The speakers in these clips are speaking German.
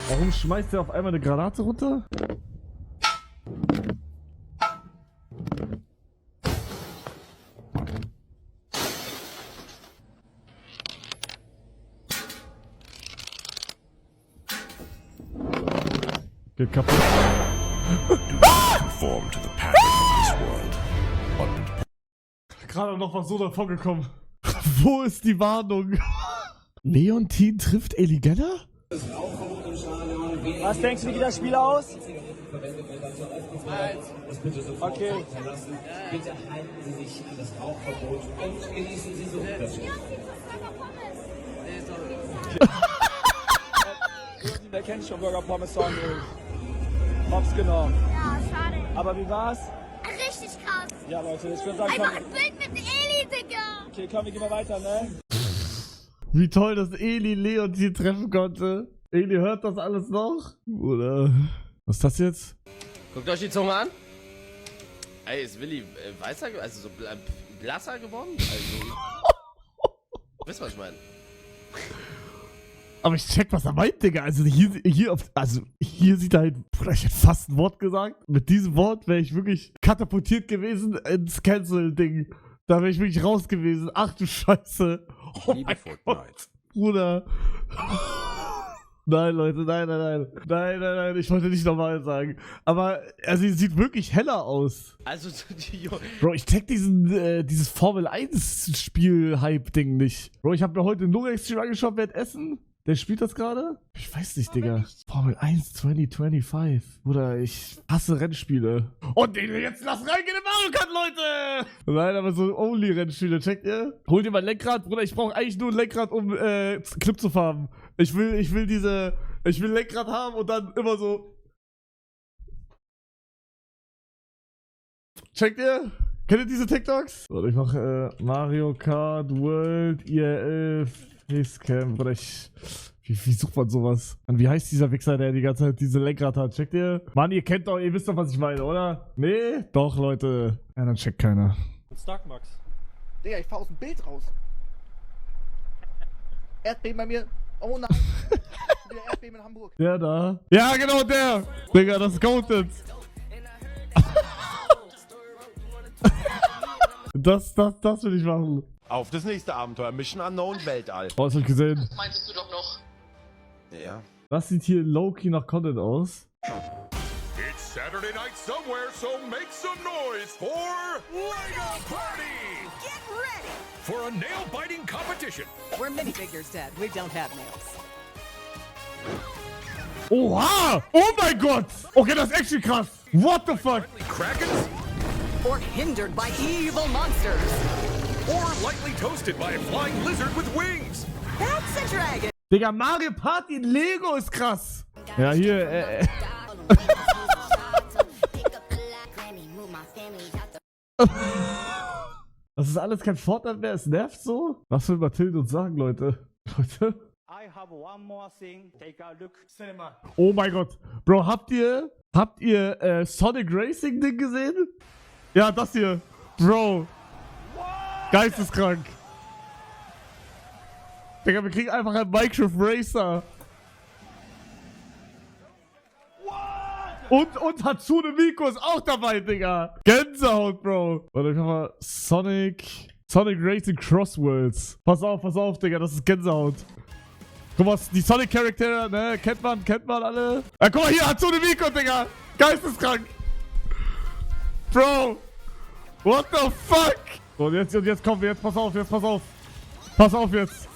Warum schmeißt der auf einmal eine Granate runter? Geht kaputt. Conform to the pattern of this world. Gerade noch was so davon gekommen. Wo ist die Warnung? Leontin trifft Eli Geller? Was denkst du, wie geht das Spiel aus? Okay. Bitte halten Sie sich an das Rauchverbot und genießen Sie so das Spiel. Wer kennt schon Burger Pommes Sandwich? Hops genau. Ja, schade. Aber wie war's? Richtig krass. Ja, Leute, ich würde sagen, Einfach komm. ein Bild mit Eli, Digga. Okay, komm, wir gehen mal weiter, ne? Wie toll, dass Eli Leontin treffen konnte. Eli hört das alles noch? Oder? Was ist das jetzt? Guckt euch die Zunge an. Ey, ist Willi weißer, also so blasser geworden? Also. Wisst ihr, was ich meine? Aber ich check, was er meint, Digga. Also hier sieht er halt, Bruder, ich hätte fast ein Wort gesagt. Mit diesem Wort wäre ich wirklich katapultiert gewesen ins Cancel-Ding. Da wäre ich wirklich raus gewesen. Ach du Scheiße. Oh mein Gott, Bruder. Nein, Leute, nein, ich wollte nicht normal sagen. Aber, also, sie sieht wirklich heller aus. Also, Bro, ich check dieses Formel-1-Spiel-Hype-Ding nicht. Bro, ich habe mir heute einen Logik-Stream angeschaut, wer Essen. Der spielt das gerade? Ich weiß nicht, Digga. Formel 1 2025. Bruder, ich hasse Rennspiele. Und jetzt lass reingehen in Mario Kart, Leute! Nein, aber so Only-Rennspiele, checkt ihr? Holt ihr mal ein Lenkrad, Bruder, ich brauche eigentlich nur ein Lenkrad, um Clip zu farmen. Ich will Lenkrad haben und dann immer so. Checkt ihr? Kennt ihr diese TikToks? Warte, ich mach Mario Kart World IRL Facecam, oder wie sucht man sowas? Und wie heißt dieser Wichser, der die ganze Zeit diese Lenkrad hat? Checkt ihr? Mann, ihr wisst doch, was ich meine, oder? Nee? Doch, Leute. Ja, dann checkt keiner. Stark, Max. Digga, ich fahr aus dem Bild raus. Erdbeben bei mir. Oh nein. Wieder Erdbeben in Hamburg. Der da. Ja, genau der. Digga, das ist goated. Das will ich machen. Auf das nächste Abenteuer. Mission Unknown Weltall. Oh, das hab ich gesehen. Meintest du doch noch. Ja. Das sieht hier low-key nach Content aus. It's Saturday night somewhere, so make some noise for Lego Party! Get ready! For a nail-biting competition. We're minifigures, Dad. We don't have nails. Oha! Oh mein Gott! Okay, das ist echt krass. What the fuck? Krakens? Or hindered by evil monsters. Or lightly toasted by a flying lizard with wings? That's a dragon. Digga, Mario Party in Lego ist krass. Ja, hier, Das ist alles kein Fortnite mehr, es nervt so. Was will Mathilde uns sagen, Leute? Leute? I have one more thing. Take a look. Cinema. Oh mein Gott. Bro, habt ihr Sonic Racing Ding gesehen? Ja, das hier. Bro. Geisteskrank. Digga, wir kriegen einfach einen Minecraft Racer. Und Hatsune Miku ist auch dabei, Digga. Gänsehaut, Bro. Warte, ich mach mal Sonic Racing Crossworlds. Pass auf, Digga, das ist Gänsehaut. Guck mal, die Sonic-Charaktere, ne, kennt man alle. Ja, guck mal hier, Hatsune Miku, Digga. Geisteskrank. Bro. What the fuck? Und jetzt kommen wir, pass auf. Pass auf jetzt.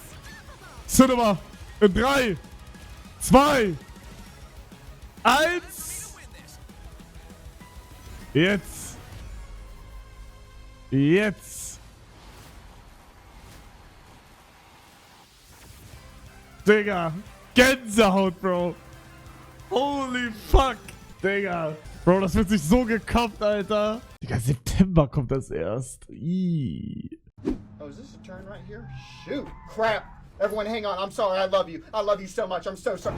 Cinema. In 3, 2, 1. Jetzt. Digga. Gänsehaut, Bro. Holy fuck. Digga. Bro, das wird sich so gekauft, Alter. Digga, September kommt das erst. Ii. Oh, is this a turn right here? Shoot. Crap. Everyone hang on. I'm sorry. I love you. I love you so much. I'm so sorry.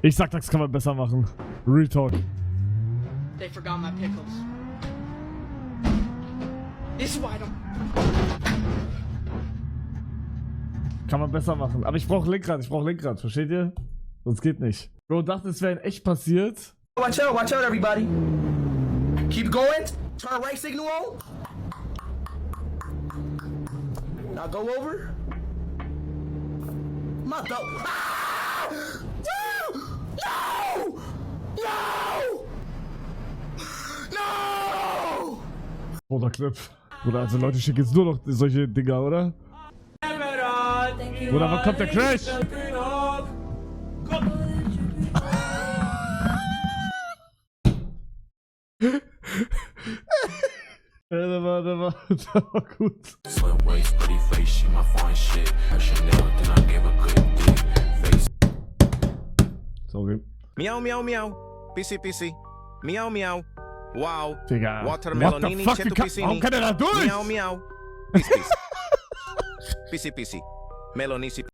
Ich sag, das kann man besser machen. Real Talk. They forgot my pickles. This is why I don't... Kann man besser machen. Aber ich brauche Lenkrad, versteht ihr? Sonst geht nicht. Bro, dachte, es wäre in echt passiert. Watch out, everybody. Keep going. Turn right signal on. Now go over. Mother. Ah! No! No! No! Roter Clip. Oder also Leute schicken jetzt nur noch solche Dinger, oder? Oder wann kommt der Crash? Ja, der war gut. Sorry. Miau, miau, miau. Pissi, pissi. Miau, miau. Wow. Digga. Watermelon, What the fuck? Warum kann er da durch? Miau, miau. Piss, piss. Pissi, pissi. Melonisi.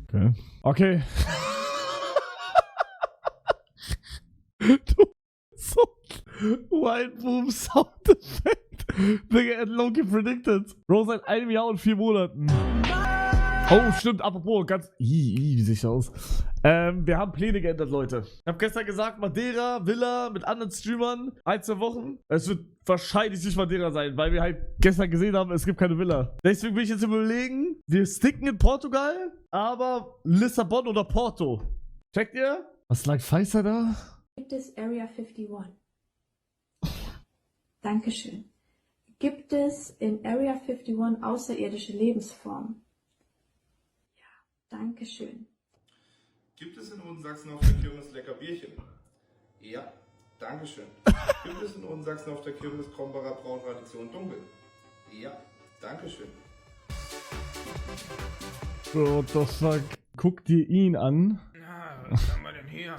Okay. Okay. Du so Wild Boom Sound Effekt. Digga, at Loki predicted. Bro, seit einem Jahr und 4 Monaten. Oh, stimmt, apropos, ganz. Wie sehe ich aus? Wir haben Pläne geändert, Leute. Ich habe gestern gesagt, Madeira, Villa mit anderen Streamern, 1, 2 Wochen. Es wird wahrscheinlich nicht Madeira sein, weil wir halt gestern gesehen haben, es gibt keine Villa. Deswegen will ich jetzt überlegen, wir sticken in Portugal, aber Lissabon oder Porto. Checkt ihr? Was lag Pfizer da? Gibt es Area 51? Dankeschön. Gibt es in Area 51 außerirdische Lebensformen? Ja, Dankeschön. Gibt es in Odensachsen auf der Kirmes lecker Bierchen? Ja, dankeschön. Gibt es in Odensachsen auf der Kirmes Krombacher Brautradition dunkel? Ja, dankeschön. Bro, what the fuck? Guck dir ihn an. Na, was haben wir denn hier?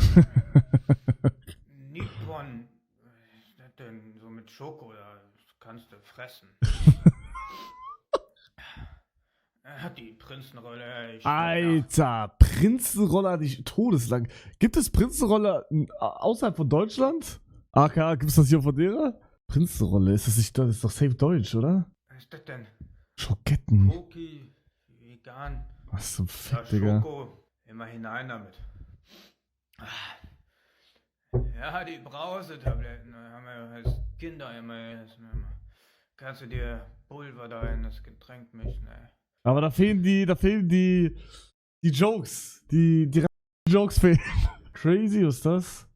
Nippon. Was ist das denn? So mit Schoko, das kannst du fressen. Er hat die Prinzenrolle. Alter, Prinzenroller, die todeslang. Gibt es Prinzenroller außerhalb von Deutschland? AK, gibt es das hier von derer? Prinzenrolle, ist das nicht, das ist doch safe deutsch, oder? Was ist das denn? Schoketten. Cookie, vegan. Was zum Fick, Ja, Digga. Schoko, immer hinein damit. Ja, die Brausetabletten haben wir als Kinder immer gegessen. Kannst du dir Pulver da in das Getränk mischen, ey. Aber da fehlen die Jokes. Die Jokes fehlen. Crazy, was ist das?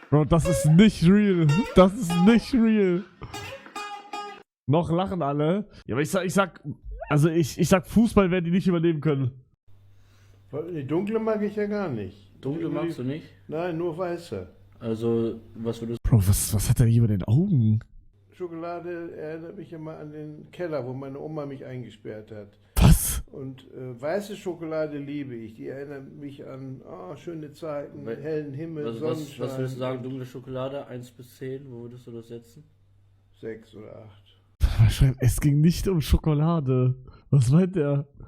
Bro, das ist nicht real. Das ist nicht real. Noch lachen alle. Ja, aber ich sag, Fußball werden die nicht überleben können. Die dunkle mag ich ja gar nicht. Dunkle magst du nicht? Nein, nur weiße. Also, was würdest du... Bro, was hat er hier über den Augen? Schokolade erinnert mich immer an den Keller, wo meine Oma mich eingesperrt hat. Was? Und weiße Schokolade liebe ich. Die erinnert mich an schöne Zeiten, hellen Himmel, Sonnenschein. Was würdest du sagen, dunkle Schokolade, 1 bis 10, wo würdest du das setzen? 6 oder 8. Es ging nicht um Schokolade. Was meint der?